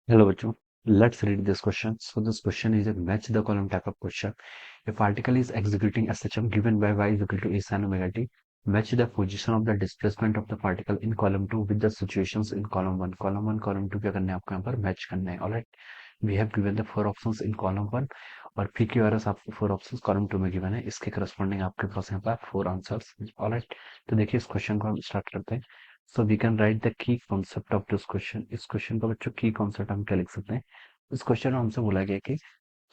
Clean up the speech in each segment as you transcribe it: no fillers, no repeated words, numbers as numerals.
Hello, Bachu. Let's read this question. So this question is a match the column type of question. A particle is executing SHM given by y is equal to a sin omega t. Match the position of the displacement of the particle in column 2 with the situations in column 1. Column 1, column 2 क्या करना है आपको यहाँ पर match करना है. Alright. We have given the four options in column 1 और P Q R S आपको फोर ऑप्शंस कॉलम 2 में गिवन है. इसके करस्पॉन्डिंग आपके पास यहाँ पर फोर आंसर्स. ऑलराइट. तो देखिए इस क्वेश्चन को हम स्टार्ट करते हैं. So we can write the key concept of this question. इस क्वेश्चन का बच्चों की कॉन्सेप्ट हम क्या लिख सकते हैं. इस क्वेश्चन में हमसे बोला गया कि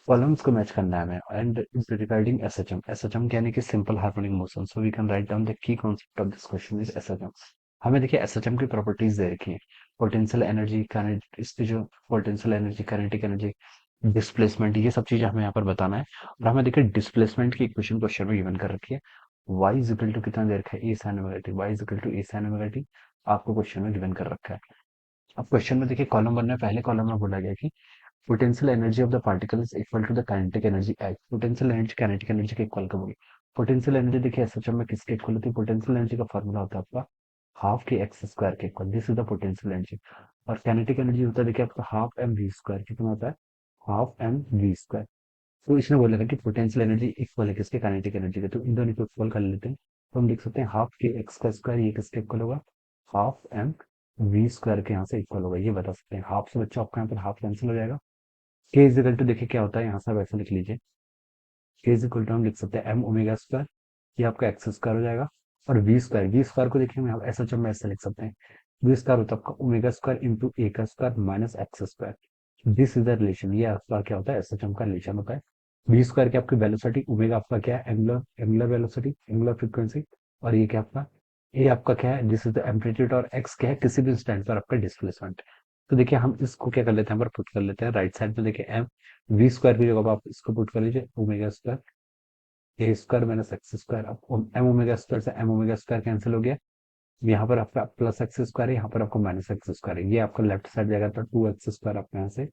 कॉलम्स को मैच करना है हमें and is regarding SHM. SHM यानी कि simple harmonic motion. So we can write down the key concept of this question is SHM. हमें देखिए एसएचएम की प्रॉपर्टीज दे रखी है. पोटेंशियल एनर्जी, इसकी जो potential energy, kinetic energy, displacement, ये सब चीजें हमें यहाँ पर बताना है. और हमें देखिए डिस्प्लेसमेंट की इक्वेशन क्वेश्चन में गिवन कर रखी है. y इज इक्वल टू कितना दे रखा है, A sine omega T. y is equal to A sine omega T आपको क्वेश्चन में गिवन कर रखा है. अब क्वेश्चन में देखिए कॉलम वन में पहले कॉलम में बोला गया कि potential energy of the particle is equal to the kinetic energy at. Potential energy kinetic energy के इक्वल कब होगी. पोटेंशियल एनर्जी देखिए एसएचएम में किसके इक्वल होती है. पोटेंशियल एनर्जी का फॉर्मूला होता है आपका हाफ के एक्स स्क्वायर के equal. This is the potential energy. और काइनेटिक एनर्जी होता है देखिए आपका हाफ एम वी स्क्वायर. कितना होता है, हाफ एम वी स्क्वायर. तो इसने बोला था कि पोटेंशियल एनर्जी इक्वल है किसके, काइनेटिक एनर्जी के. तो इन दोनों को इक्वल कर लेते हैं. तो हम लिख सकते हैं हाफ के एक्स का स्क्वायर, ये किसके इक्वल होगा, हाफ एम वी स्क्वायर के यहाँ से इक्वल होगा. ये बता सकते हैं. हाफ से बच्चों आपका यहाँ पर हाफ कैंसिल हो जाएगा. के इज इक्वल टू देखिए क्या होता है, यहाँ से आप ऐसे लिख लीजिए. के इज इक्वल टू हम लिख सकते हैं एम ओमेगा स्क्वायर. ये आपका एक्स स्क्वायर हो जाएगा. और वी स्क्वायर को देखिए हम ऐसा जब ऐसे लिख सकते हैं. वी स्क्वायर होता है आपका ओमेगा स्क्वायर इंटू ए का square minus x square. This is the relation. ये आपका क्या होता है, एस एच एम का रिलेशन होता है. वी स्क्वायर की आपकी वेलोसिटी, ओमेगा आपका क्या है, angular angular velocity, angular frequency. और ये क्या आपका, ए आपका क्या है, दिस इज द एम्पलीट्यूड. और एक्स क्या है, किसी भी स्टैंड पर आपका डिस्प्लेसमेंट. तो देखिए हम इसको क्या कर लेते हैं, पुट कर लेते हैं राइट साइड में. देखिए एम वी स्क्वायर की जगह आप इसको पुट कर लीजिए ओमेगा स्क्वायर ए स्क्वायर माइनस एक्स स्क्वायर. अब एम ओमेगा स्क्वायर से एम ओमेगा स्क्वायर कैंसिल हो गया. यहाँ पर आपका प्लस एक्स स्क्वायर है, यहाँ पर आपको माइनस एक्स स्क्वायर है. ये आपका लेफ्ट साइड जाएगा तो टू एक्स स्क्वायर आपका यहाँ से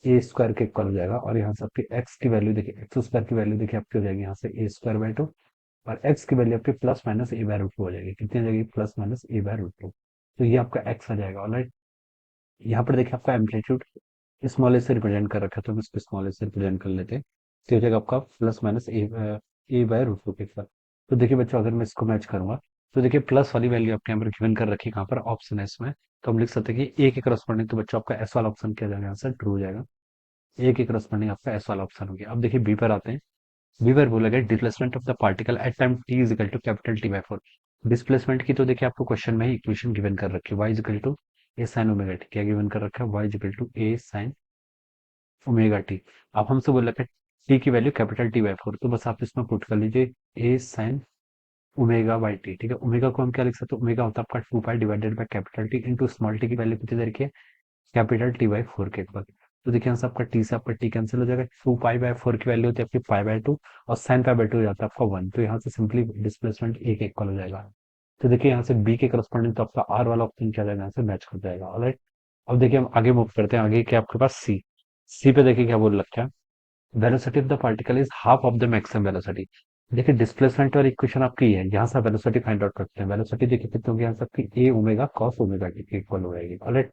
ए स्क्वायर के इक्वल हो जाएगा. और यहाँ से आपकी एक्स की वैल्यू देखिए, एक्स स्क्वायर की वैल्यू देखिए आपकी हो जाएगी यहाँ से ए स्क्वायर बाय टू. और एक्स की वैल्यू आपकी plus minus A by root two हो जाएगी. कितनी हो जाएगी, plus minus A by root two. तो ये आपका एक्स आ जाएगा. ऑलराइट. यहाँ पर देखिए आपका एम्पलीट्यूड स्मॉल ए से रिप्रेजेंट कर रखा है, तो हम इसको स्मॉल ए से रिप्रेजेंट कर लेते हैं. तो हो जाएगा आपका plus minus A by root two के इक्वल. तो देखिए बच्चों अगर मैं इसको मैच करूंगा तो देखिए प्लस वाली वैल्यू आपके यहाँ पर गिवन कर रखी है, कहाँ पर ऑप्शन है इसमें. तो हम लिख सकते हैं कि ए के करस्पॉन्डिंग तो बच्चों आपका एस वाला ऑप्शन क्या जाएगा, आंसर ट्रू हो जाएगा. ए के करस्पॉन्डिंग आपका एस वाला ऑप्शन हो गया. अब देखिए बी पर आते हैं. बी पर बोला गया displacement of the particle at time T is equal to capital T by four. Displacement की तो देखिए आपको क्वेश्चन में ही इक्वेशन गिवन कर रखी है. Y is equal to A sine omega T. क्या गिवन कर रखा है, Y is equal to A sine omega T. अब हमसे बोल रखा है टी की value capital T by four. तो बस आप इसमें पुट कर लीजिए A sine omega by T. ठीक है, ओमेगा को हम क्या लिख सकते हैं, ओमेगा होता है आपका two pi divided by capital T into small T की वैल्यू कितनी दे रखी है, कैपिटल टी बाई फोर के इक्वल. तो देखिए यहाँ से आपका टी से आपका टी कैंसिल हो जाएगा. टू पाई बाय फोर की वैल्यू होती है आपकी पाई बाय टू. और साइन पाई बाय टू हो जाता है आपका वन. तो यहाँ से सिंपली डिस्प्लेसमेंट ए के इक्वल हो जाएगा. तो देखिए यहाँ से बी के करस्पॉन्डिंग तो आपका आर वाला ऑप्शन क्या जाएगा, यहाँ से मैच कर जाएगा. ऑलराइट. अब देखिए हम आगे मूव करते हैं. आगे क्या आपके पास सी. सी पे देखिए क्या बोल रखा है, velocity of the particle is half of the maximum velocity. देखिए डिस्प्लेसमेंट वाली इक्वेशन आपकी है, यहाँ से वेलोसिटी फाइंड आउट करते हैं. वेलोसिटी देखिए कितनी होगी, यहाँ से आपकी ए ओमेगा कॉस ओमेगा टी के इक्वल हो जाएगी. ऑलराइट.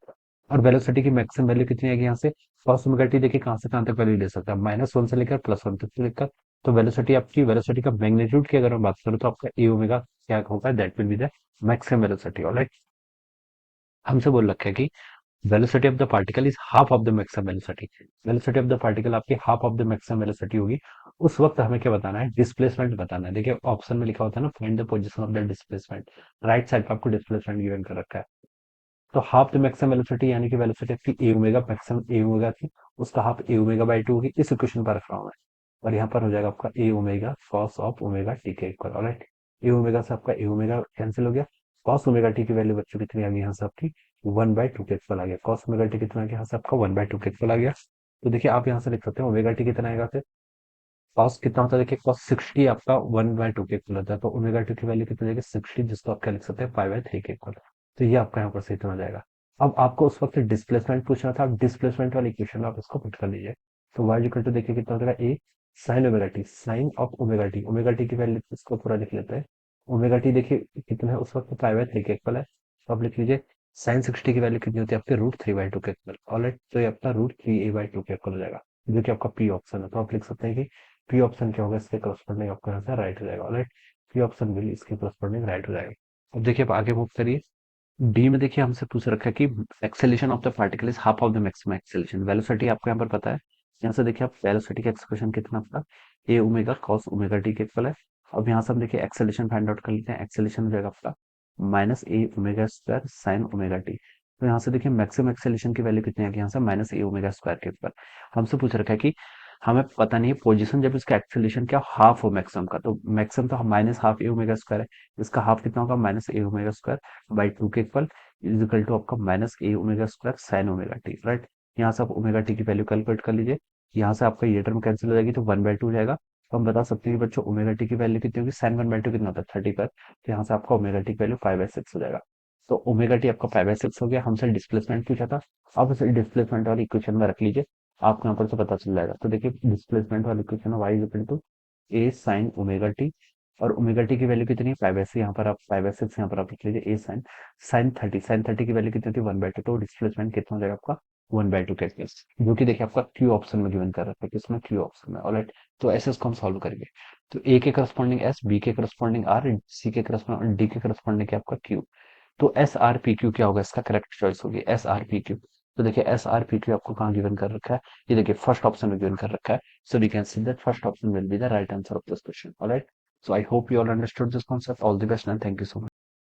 और वेलोसिटी की मैक्सिमम वैल्यू कितनी आएगी, यहाँ से कॉस ओमेगा टी देखिए कहाँ से कहाँ तक वैल्यू ले सकता है, माइनस वन से लेकर प्लस वन तक लेकर. तो वेलोसिटी आपकी, वेलोसिटी का मैग्नीट्यूड की अगर मैं बात करूँ तो आपका ए ओमेगा क्या होगा, that will be the maximum velocity. Alright. हमसे बोल रखा है कि velocity of the particle is half of the maximum velocity. Velocity of the particle आपकी half of the maximum velocity होगी. उस वक्त हमें क्या बताना है, डिस्प्लेसमेंट बताना है. देखिए ऑप्शन में लिखा होता है ना, find the position of the displacement. Right side पे आपको डिस्प्लेसमेंट गिवन कर रखा है. तो हाफ द मैक्सिमम वेलोसिटी यानी कि वेलोसिटी आपकी ए ओमेगा, मैक्सिमम ए ओमेगा थी, उसका half A omega by two होगी. इस इक्वेशन पर रख रहा हूँ मैं. और यहाँ पर हो जाएगा आपका A omega cos of omega T के इक्वल. ऑलराइट. ए ओमेगा से आपका ए ओमेगा कैंसिल हो गया. कॉस ओमेगा टी की वैल्यू बच्चों कितनी आ गई, यहाँ से आपकी वन बाई टू के इक्वल आ गया. कॉस ओमेगा टी कितना आ गया, यहाँ से आपका वन बाई टू के इक्वल आ गया. तो देखिए आप यहाँ से लिख सकते हैं ओमेगा टी कितना आएगा फिर, कॉस कितना होता है, देखिए कॉस सिक्सटी आपका वन बाय टू के इक्वल होता है. तो ओमेगा टी की वैल्यू कितनी जाएगी, सिक्सटी, जिसको आप क्या लिख सकते हैं, फाइव बाय थ्री के इक्वल. तो ये आपका यहाँ पर सही हो जाएगा. अब आपको उस वक्त डिस्प्लेसमेंट पूछना था. डिस्प्लेसमेंट वाली इक्वेशन आप इसको पुट कर लीजिए. तो वाई इक्वल टू देखिए कितना हो जाएगा, A sine omega T, sine of omega T. Omega T की वैल्यू इसको पूरा लिख लेते हैं. ओमेगा टी देखिए कितना है उस वक्त, फाइव बाय थ्री के इक्वल है. तो आप लिख लीजिए साइन 60 की वैल्यू कितनी होती है आपके √3/2 के इक्वल। ऑलराइट, तो ये आपका √3a/2 के इक्वल हो जाएगा, जो कि आपका पी ऑप्शन है। तो आप लिख सकते हैं कि पी ऑप्शन क्या होगा, इसके करस्पॉन्डिंग आपका आंसर राइट हो जाएगा। ऑलराइट, पी ऑप्शन भी इसके करस्पॉन्डिंग राइट हो जाएगा। अब देखिए, आप आगे मूव करिए। डी में देखिए हमसे पूछ रखा है कि acceleration of the particle is half of the maximum acceleration. Velocity आपको यहाँ पर पता है। यहाँ से देखिए आप वेलोसिटी का एक्सप्रेशन कितना आपका A omega cos omega T के इक्वल है। अब यहाँ से हम देखिए एक्सेलेरेशन फाइंड आउट कर लेते हैं। एक्सेलेरेशन हो जाएगा आपका minus A omega square sine omega T. तो यहाँ से देखिए मैक्सिमम एक्सेलेरेशन की वैल्यू कितनी आ गई, यहाँ से माइनस ए ओमेगा स्क्वायर के ऊपर। हमसे पूछ रखा है कि हमें पता नहीं है पोजीशन जब इसका एक्सेलेरेशन क्या हाफ हो मैक्सिमम का, तो मैक्सिमम तो minus half A omega square है। इसका हाफ कितना होगा, minus A omega square by 2 के इक्वल इज इक्वल टू आपका minus A omega square sine omega T. Right, यहाँ से आप ओमेगा टी की वैल्यू कैलकुलेट कर लीजिए। यहाँ से आपका ये टर्म कैंसिल हो जाएगी तो 1/2 हो जाएगा। तो हम बता सकते हैं कि बच्चों ओमेगा टी की वैल्यू कितनी होगी, साइन 1/2 कितना होता है 30 पर। तो यहाँ से आपका ओमेगा टी की वैल्यू 5/6 हो जाएगा। तो ओमेगा टी आपका 5/6 हो गया। हमसे डिस्प्लेसमेंट पूछा था, आप इसे डिस्प्लेसमेंट वाली इक्वेशन में रख लीजिए, आपको यहाँ पर से पता चल जाएगा। तो देखिए डिस्प्लेसमेंट वाली इक्वेशन है Y is equal to A sine omega T, और ओमेगा टी की वैल्यू कितनी है 5/6, यहाँ पर आप 5/6 यहाँ पर आप लिख लीजिए ए साइन साइन 30 की वैल्यू कितनी थी 1/2। तो डिस्प्लेसमेंट कितना हो जाएगा आपका 1/2 के केस, जो कि देखिए आपका क्यू ऑप्शन में गिवन कर रखा है, किसमें क्यू ऑप्शन में। ऑलराइट, तो ऐसे इसको हम सॉल्व करेंगे। तो ए के करस्पॉन्डिंग एस, बी के करस्पॉन्डिंग आर, सी के करस्पॉन्डिंग डी के करस्पॉन्डिंग क्या आपका क्यू। तो एस आर पी क्यू क्या होगा, इसका करेक्ट चॉइस होगी एस आर पी क्यू। तो देखिए एस आर पी क्यू आपको कहाँ गिवन कर रखा है, ये देखिए फर्स्ट ऑप्शन में गिवन कर रखा है। So we can see that first option will be the right answer of this question. Alright, so I hope you all understood this concept. All the best and thank you so much.